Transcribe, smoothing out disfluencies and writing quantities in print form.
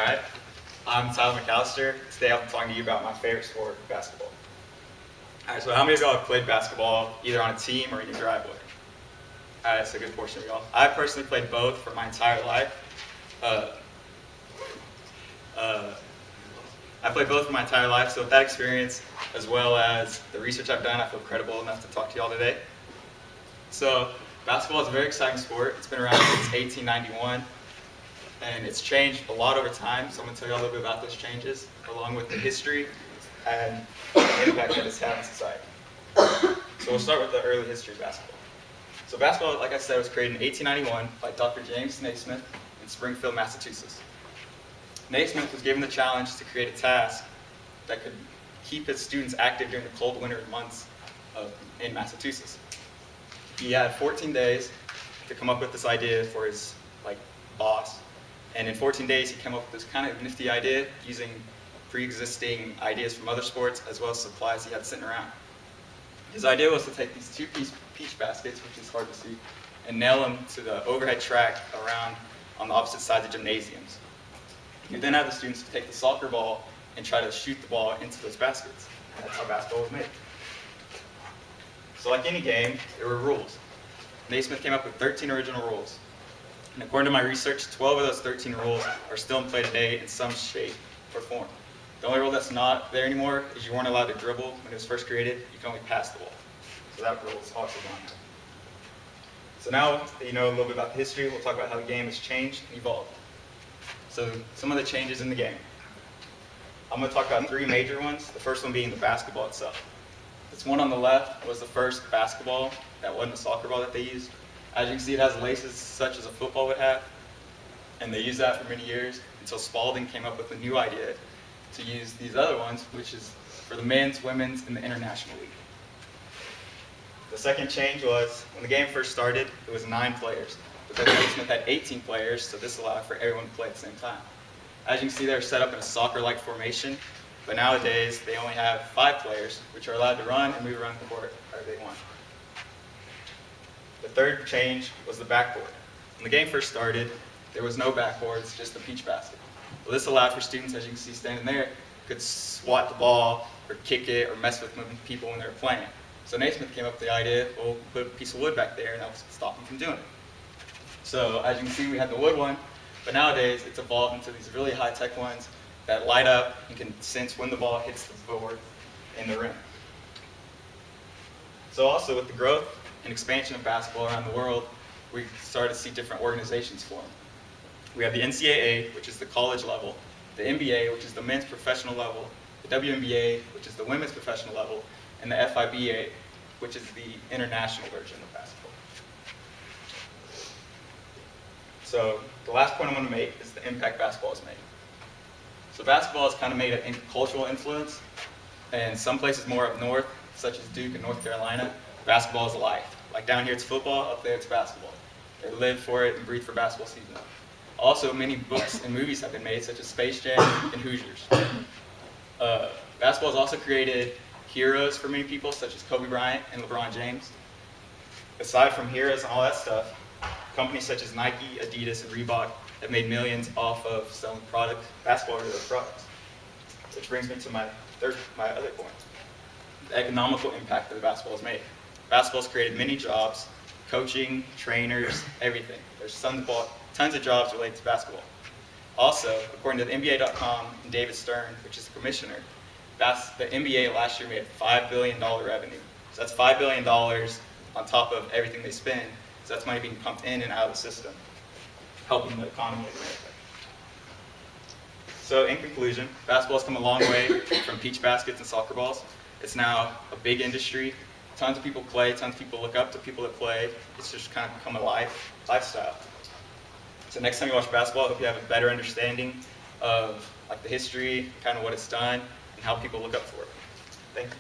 Alright, I'm Tyler McAllister. Today I'm talking to you about my favorite sport, basketball. Alright, so how many of y'all have played basketball either on a team or in your driveway? Alright, that's a good portion of y'all. I personally played both for my entire life. I played both for my entire life, so with that experience, as well as the research I've done, I feel credible enough to talk to y'all today. So, basketball is a very exciting sport. It's been around since 1891, and it's changed a lot over time, so I'm going to tell you a little bit about those changes, along with the history and the impact that it's had on society. So we'll start with the early history of basketball. So basketball, like I said, was created in 1891 by Dr. James Naismith in Springfield, Massachusetts. Naismith was given the challenge to create a task that could keep his students active during the cold winter months in Massachusetts. He had 14 days to come up with this idea for his boss, and in 14 days he came up with this kind of nifty idea using pre-existing ideas from other sports as well as supplies he had sitting around. His idea was to take these two peach baskets, which is hard to see, and nail them to the overhead track around on the opposite sides of gymnasiums. You then have the students take the soccer ball and try to shoot the ball into those baskets. That's how basketball was made. So like any game, there were rules. Naismith came up with 13 original rules. And according to my research, 12 of those 13 rules are still in play today in some shape or form. The only rule that's not there anymore is you weren't allowed to dribble when it was first created. You can only pass the ball. So that rule is also gone now. So now that you know a little bit about the history, we'll talk about how the game has changed and evolved. So some of the changes in the game. I'm going to talk about three major ones, the first one being the basketball itself. This one on the left was the first basketball that wasn't a soccer ball that they used. As you can see, it has laces such as a football would have, and they used that for many years until Spalding came up with a new idea to use these other ones, which is for the men's, women's, and the international league. The second change was, when the game first started, it was 9 players. But then Naismith had 18 players, so this allowed for everyone to play at the same time. As you can see, they're set up in a soccer-like formation, but nowadays they only have 5 players, which are allowed to run and move around the court however they want. The third change was the backboard. When the game first started, there was no backboards, just the peach basket. Well, this allowed for students, as you can see standing there, could swat the ball or kick it or mess with people when they were playing. So Naismith came up with the idea, well, put a piece of wood back there and that will stop them from doing it. So as you can see, we had the wood one, but nowadays it's evolved into these really high-tech ones that light up and can sense when the ball hits the board in the rim. So also with the growth and expansion of basketball around the world, we started to see different organizations form. We have the NCAA, which is the college level, the NBA, which is the men's professional level, the WNBA, which is the women's professional level, and the FIBA, which is the international version of basketball. So the last point I want to make is the impact basketball has made. So basketball has kind of made a cultural influence, and some places more up north, such as Duke and North Carolina, basketball is life. Like down here it's football, up there it's basketball. They live for it and breathe for basketball season. Also, many books and movies have been made, such as Space Jam and Hoosiers. Basketball has also created heroes for many people, such as Kobe Bryant and LeBron James. Aside from heroes and all that stuff, companies such as Nike, Adidas, and Reebok have made millions off of selling basketball-related products. Which brings me to my other point, the economical impact that the basketball has made. Basketball has created many jobs, coaching, trainers, everything. There's tons of jobs related to basketball. Also, according to the NBA.com and David Stern, which is the commissioner, the NBA last year made $5 billion revenue. So that's $5 billion on top of everything they spend. So that's money being pumped in and out of the system, helping the economy of America. So in conclusion, basketball has come a long way from peach baskets and soccer balls. It's now a big industry. Tons of people play, tons of people look up to people that play. It's just kind of become a lifestyle. So next time you watch basketball, I hope you have a better understanding of the history, kind of what it's done, and how people look up for it. Thank you.